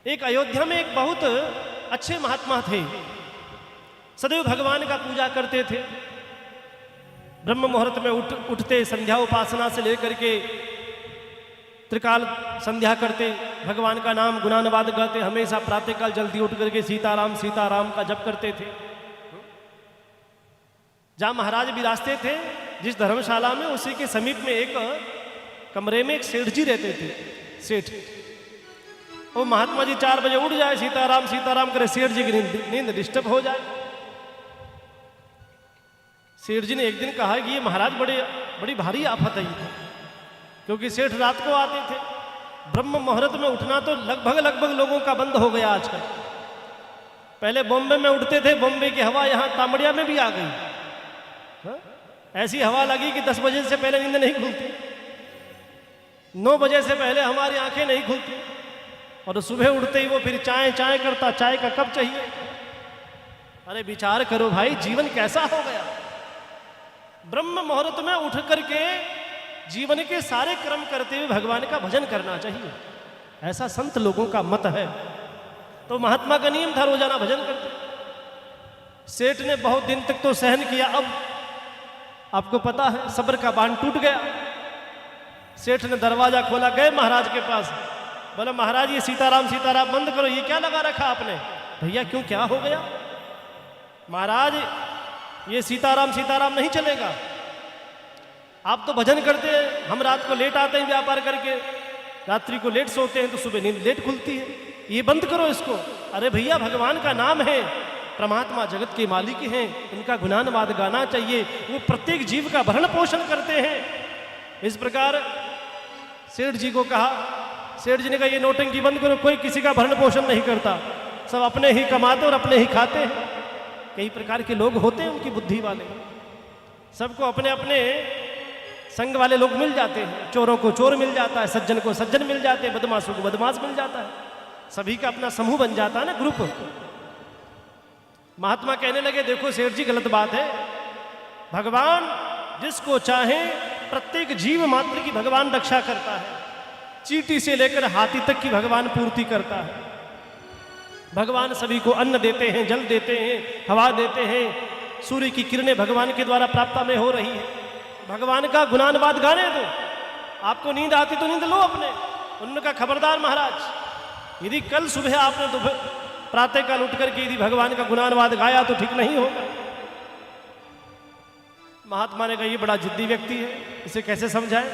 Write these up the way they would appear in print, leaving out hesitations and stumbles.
एक अयोध्या में एक बहुत अच्छे महात्मा थे, सदैव भगवान का पूजा करते थे। ब्रह्म मुहूर्त में उठते, संध्या उपासना से लेकर के त्रिकाल संध्या करते, भगवान का नाम गुणानुवाद गाते, हमेशा प्रातःकाल जल्दी उठ करके सीताराम सीताराम का जप करते थे। जहाँ महाराज विराजते थे जिस धर्मशाला में, उसी के समीप में एक कमरे में एक सेठ जी रहते थे। सेठ, वो महात्मा जी 4 बजे उठ जाए, सीताराम सीताराम करे, सेठ जी की नींद डिस्टर्ब हो जाए। सेठ जी ने एक दिन कहा कि ये महाराज बड़ी भारी आफत है ये, क्योंकि सेठ रात को आते थे। ब्रह्म मुहूर्त में उठना तो लगभग लोगों का बंद हो गया आजकल। पहले बॉम्बे में उठते थे, बॉम्बे की हवा यहाँ तामड़िया में भी आ गई। हा? ऐसी हवा लगी कि 10 बजे से पहले नींद नहीं खुलती, 9 बजे से पहले हमारी आंखें नहीं खुलती, और सुबह उठते ही वो फिर चाय चाय करता, चाय का कप चाहिए। अरे विचार करो भाई, जीवन कैसा हो गया। ब्रह्म मुहूर्त में उठ करके जीवन के सारे कर्म करते हुए भगवान का भजन करना चाहिए, ऐसा संत लोगों का मत है। तो महात्मा का नियम था रोजाना भजन करते। सेठ ने बहुत दिन तक तो सहन किया, अब आपको पता है सब्र का बांध टूट गया। सेठ ने दरवाजा खोला, गए महाराज के पास, बोला महाराज ये सीताराम सीताराम बंद करो, ये क्या लगा रखा आपने। भैया क्यों, क्या हो गया। महाराज ये सीताराम सीताराम नहीं चलेगा, आप तो भजन करते हैं, हम रात को लेट आते हैं व्यापार करके, रात्रि को लेट सोते हैं तो सुबह नींद लेट खुलती है, ये बंद करो इसको। अरे भैया भगवान का नाम है, परमात्मा जगत के मालिक हैं, उनका गुणानुवाद गाना चाहिए, वो प्रत्येक जीव का भरण पोषण करते हैं। इस प्रकार सेठ जी को कहा, सेठ जी ने कहा ये नौटंकी बंद करो, कोई किसी का भरण पोषण नहीं करता, सब अपने ही कमाते और अपने ही खाते हैं। कई प्रकार के लोग होते हैं उनकी बुद्धि वाले, सबको अपने अपने संग वाले लोग मिल जाते हैं। चोरों को चोर मिल जाता है, सज्जन को सज्जन मिल जाते हैं, बदमाशों को बदमाश मिल जाता है, सभी का अपना समूह बन जाता है ना, ग्रुप। महात्मा कहने लगे देखो सेठ जी गलत बात है, भगवान जिसको चाहे प्रत्येक जीव मात्र की भगवान रक्षा करता है, चींटी से लेकर हाथी तक की भगवान पूर्ति करता है। भगवान सभी को अन्न देते हैं, जल देते हैं, हवा देते हैं, सूर्य की किरणें भगवान के द्वारा प्राप्त में हो रही है। भगवान का गुणानुवाद गाने दो, आपको नींद आती तो नींद लो अपने। उन्होंने कहा खबरदार महाराज, यदि कल सुबह आपने दोपहर प्रातःकाल उठ करके यदि भगवान का गुणानुवाद गाया तो ठीक नहीं होगा। महात्मा ने कहा ये बड़ा जिद्दी व्यक्ति है, इसे कैसे समझाए।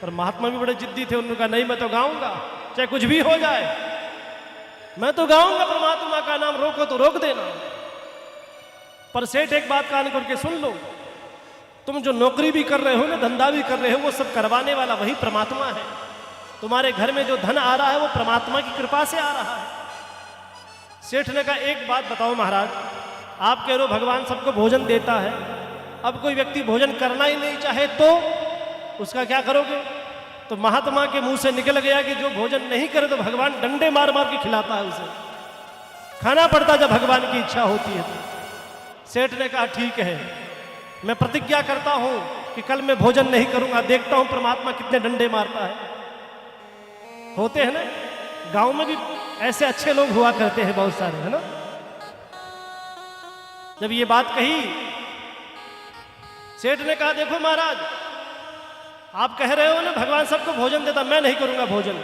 पर महात्मा भी बड़े जिद्दी थे, उन्होंने कहा नहीं मैं तो गाऊंगा, चाहे कुछ भी हो जाए, मैं तो गाऊंगा परमात्मा का नाम, रोको तो रोक देना। पर सेठ एक बात कान करके सुन लो, तुम जो नौकरी भी कर रहे हो ना, धंधा भी कर रहे हो, वो सब करवाने वाला वही परमात्मा है। तुम्हारे घर में जो धन आ रहा है वो परमात्मा की कृपा से आ रहा है। सेठ ने कहा एक बात बताओ महाराज, आप कह रहे हो भगवान सबको भोजन देता है, अब कोई व्यक्ति भोजन करना ही नहीं चाहे तो उसका क्या करोगे। तो महात्मा के मुंह से निकल गया कि जो भोजन नहीं करे तो भगवान डंडे मार मार के खिलाता है, उसे खाना पड़ता जब भगवान की इच्छा होती है तो। सेठ ने कहा ठीक है, मैं प्रतिज्ञा करता हूं कि कल मैं भोजन नहीं करूंगा, देखता हूं परमात्मा कितने डंडे मारता है। होते हैं ना गांव में भी ऐसे अच्छे लोग हुआ करते हैं बहुत सारे, है ना। जब ये बात कही सेठ ने कहा देखो महाराज, आप कह रहे हो ना भगवान सबको भोजन देता, मैं नहीं करूंगा भोजन,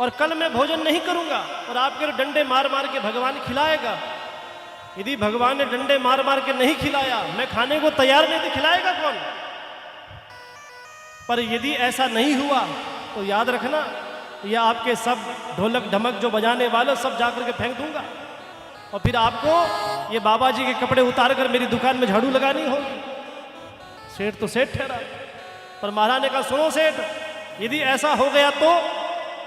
और कल मैं भोजन नहीं करूंगा, और आपके डंडे मार मार के भगवान खिलाएगा। यदि भगवान ने डंडे मार मार के नहीं खिलाया, मैं खाने को तैयार नहीं, तो खिलाएगा कौन। पर यदि ऐसा नहीं हुआ तो याद रखना, या आपके सब ढोलक ढमक जो बजाने वाले सब जाकर के फेंक दूंगा, और फिर आपको ये बाबा जी के कपड़े उतार कर मेरी दुकान में झाड़ू लगानी होगी। सेठ तो सेठ ठहरा, पर महाराज ने कहा सुनो सेठ, यदि ऐसा हो गया तो,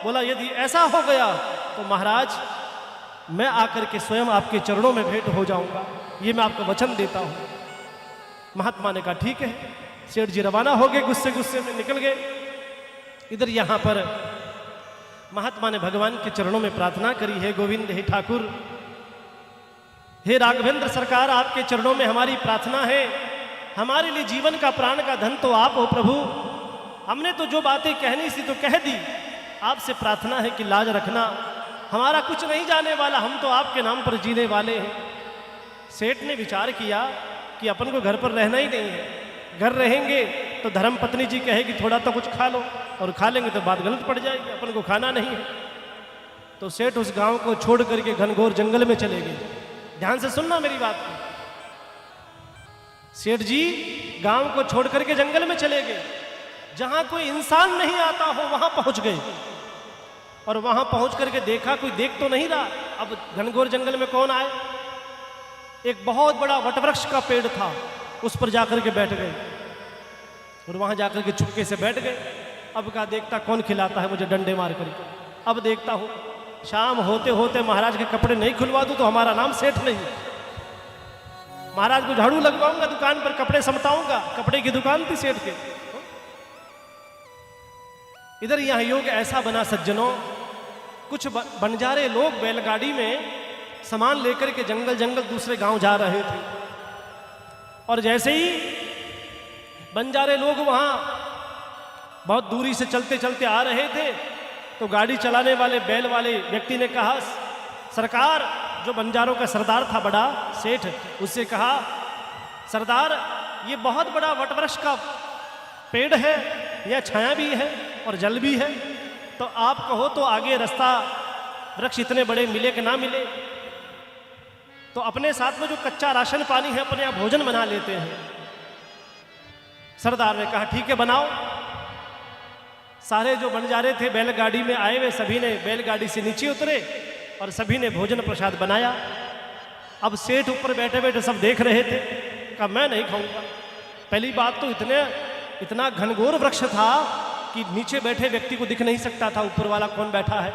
बोला यदि ऐसा हो गया तो महाराज मैं आकर के स्वयं आपके चरणों में भेंट हो जाऊंगा, ये मैं आपको वचन देता हूं। महात्मा ने कहा ठीक है। सेठ जी रवाना हो गए, गुस्से गुस्से में निकल गए। इधर यहां पर महात्मा ने भगवान के चरणों में प्रार्थना करी है, गोविंद हे ठाकुर, हे राघवेंद्र सरकार, आपके चरणों में हमारी प्रार्थना है, हमारे लिए जीवन का प्राण का धन तो आप हो प्रभु। हमने तो जो बातें कहनी थी तो कह दी, आपसे प्रार्थना है कि लाज रखना, हमारा कुछ नहीं जाने वाला, हम तो आपके नाम पर जीने वाले हैं। सेठ ने विचार किया कि अपन को घर पर रहना ही नहीं है, घर रहेंगे तो धर्म पत्नी जी कहेगी थोड़ा तो कुछ खा लो, और खा लेंगे तो बात गलत पड़ जाएगी, अपन को खाना नहीं है। तो सेठ उस गांव को छोड़ करके घनघोर जंगल में चले गए। ध्यान से सुनना मेरी बात को। सेठ जी गांव को छोड़ करके जंगल में चले गए, जहां कोई इंसान नहीं आता हो वहां पहुंच गए। और वहां पहुंच करके देखा कोई देख तो नहीं रहा। अब घनघोर जंगल में कौन आए? एक बहुत बड़ा वटवृक्ष का पेड़ था, उस पर जाकर के बैठ गए और वहां जाकर के चुपके से बैठ गए। अब कहा देखता कौन खिलाता है मुझे डंडे मार करके। अब देखता हूं शाम होते होते महाराज के कपड़े नहीं खुलवा दूं तो हमारा नाम सेठ नहीं। महाराज को झाड़ू लगवाऊंगा, दुकान पर कपड़े समताऊंगा। कपड़े की दुकान थी सेठ के। इधर यह योग ऐसा बना सज्जनों, कुछ बंजारे लोग बैलगाड़ी में सामान लेकर के जंगल जंगल दूसरे गांव जा रहे थे। और जैसे ही बंजारे लोग वहां बहुत दूरी से चलते चलते आ रहे थे तो गाड़ी चलाने वाले बैल वाले व्यक्ति ने कहा, सरकार, जो बंजारों का सरदार था बड़ा सेठ, उससे कहा, सरदार ये बहुत बड़ा वटवृक्ष का पेड़ है, यह छाया भी है और जल भी है, तो आप कहो तो आगे रास्ता वृक्ष इतने बड़े मिले कि ना मिले, तो अपने साथ में जो कच्चा राशन पानी है अपने यहाँ भोजन बना लेते हैं। सरदार ने कहा ठीक है बनाओ। सारे जो बंजारे थे बैलगाड़ी में आए हुए सभी ने बैलगाड़ी से नीचे उतरे और सभी ने भोजन प्रसाद बनाया। अब सेठ ऊपर बैठे बैठे सब देख रहे थे। कहा मैं नहीं खाऊंगा। पहली बात तो इतना घनघोर वृक्ष था कि नीचे बैठे व्यक्ति को दिख नहीं सकता था ऊपर वाला कौन बैठा है।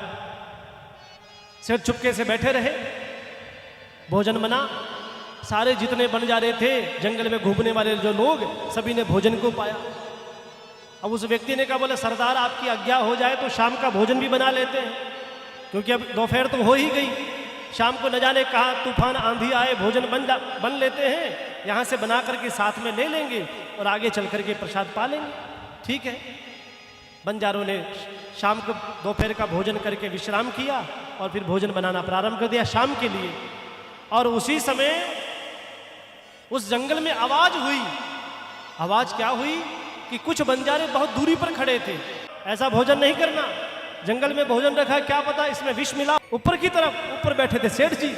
सेठ चुपके से बैठे रहे, भोजन बना। सारे जितने बंजारे थे जंगल में घूमने वाले जो लोग, सभी ने भोजन को पाया। अब उस व्यक्ति ने कहा, बोले सरदार आपकी आज्ञा हो जाए तो शाम का भोजन भी बना लेते हैं, क्योंकि अब दोपहर तो हो ही गई। शाम को न जाने कहा तूफान आंधी आए, भोजन बन लेते हैं, यहाँ से बना करके साथ में ले लेंगे और आगे चल करके प्रसाद पा लेंगे। ठीक है। बंजारों ने शाम को दोपहर का भोजन करके विश्राम किया और फिर भोजन बनाना प्रारंभ कर दिया शाम के लिए। और उसी समय उस जंगल में आवाज हुई। आवाज क्या हुई कि कुछ बंजारे बहुत दूरी पर खड़े थे। ऐसा भोजन नहीं करना, जंगल में भोजन रखा, क्या पता इसमें विष मिला। ऊपर की तरफ ऊपर बैठे थे सेठ जी,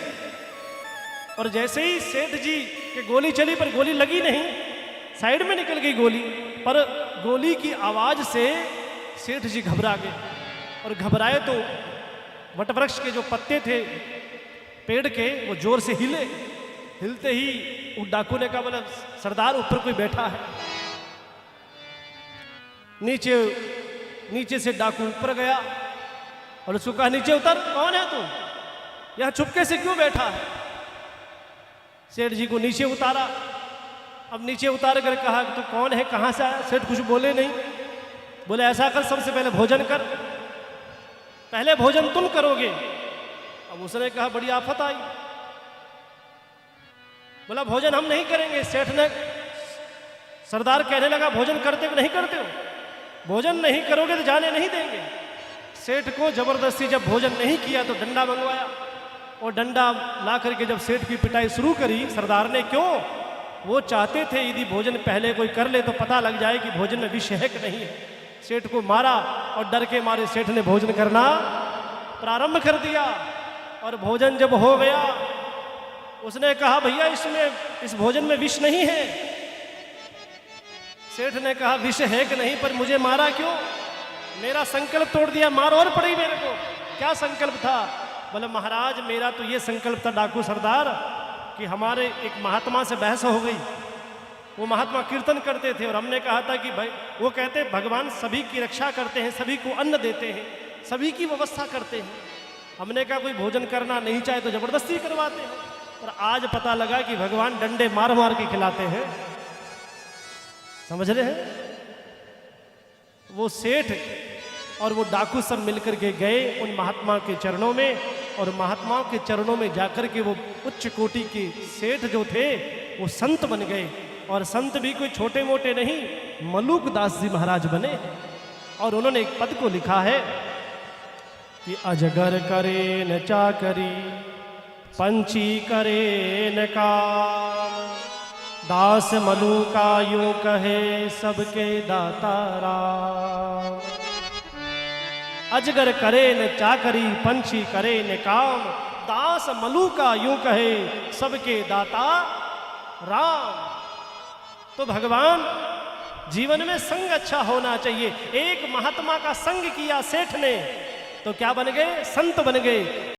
और जैसे ही सेठ जी के गोली चली पर गोली लगी नहीं, साइड में निकल गई गोली, पर गोली की आवाज से सेठ जी घबरा गए। और घबराए तो वटवृक्ष के जो पत्ते थे पेड़ के वो जोर से हिले। हिलते ही वो डाकू ने कहा, बोला सरदार ऊपर कोई बैठा है। नीचे से डाकू ऊपर गया और उसको कहा नीचे उतर, कौन है तू, यहां चुपके से क्यों बैठा है। सेठ जी को नीचे उतारा। अब नीचे उतार कर कहा तू कौन है, कहां से आया। सेठ कुछ बोले नहीं। बोले ऐसा कर, सबसे पहले भोजन कर, पहले भोजन तुम करोगे। अब उसने कहा बड़ी आफत आई। बोला भोजन हम नहीं करेंगे। सेठ ने, सरदार कहने लगा भोजन करते हो नहीं करते हो, भोजन नहीं करोगे तो जाने नहीं देंगे। सेठ को जबरदस्ती जब भोजन नहीं किया तो डंडा मंगवाया, और डंडा ला करके जब सेठ की पिटाई शुरू करी सरदार ने, क्यों, वो चाहते थे यदि भोजन पहले कोई कर ले तो पता लग जाए कि भोजन में विष है कि नहीं है। सेठ को मारा और डर के मारे सेठ ने भोजन करना प्रारंभ कर दिया। और भोजन जब हो गया उसने कहा भैया इस भोजन में विष नहीं है। सेठ ने कहा विष है कि नहीं, पर मुझे मारा क्यों, मेरा संकल्प तोड़ दिया, मार और पड़ी मेरे को। क्या संकल्प था। बोले महाराज मेरा तो ये संकल्प था डाकू सरदार कि हमारे एक महात्मा से बहस हो गई। वो महात्मा कीर्तन करते थे और हमने कहा था कि भाई, वो कहते भगवान सभी की रक्षा करते हैं, सभी को अन्न देते हैं, सभी की व्यवस्था करते हैं। हमने कहा कोई भोजन करना नहीं चाहे तो जबरदस्ती करवाते हैं। और आज पता लगा कि भगवान डंडे मार मार के खिलाते हैं। समझ रहे हैं। वो सेठ और वो डाकू सब मिलकर के गए उन महात्मा के चरणों में, और महात्माओं के चरणों में जाकर के वो उच्च कोटि के सेठ जो थे वो संत बन गए। और संत भी कोई छोटे मोटे नहीं, मलूक दास जी महाराज बने। और उन्होंने एक पद को लिखा है कि अजगर करे न चाकरी, पंछी करे न काम, दास मलूका यूं कहे सबके दाता राम। अजगर करे न चाकरी, पंछी करे न काम, दास मलूका यूं कहे सबके दाता राम। तो भगवान, जीवन में संग अच्छा होना चाहिए। एक महात्मा का संग किया सेठ ने तो क्या बन गए? संत बन गए।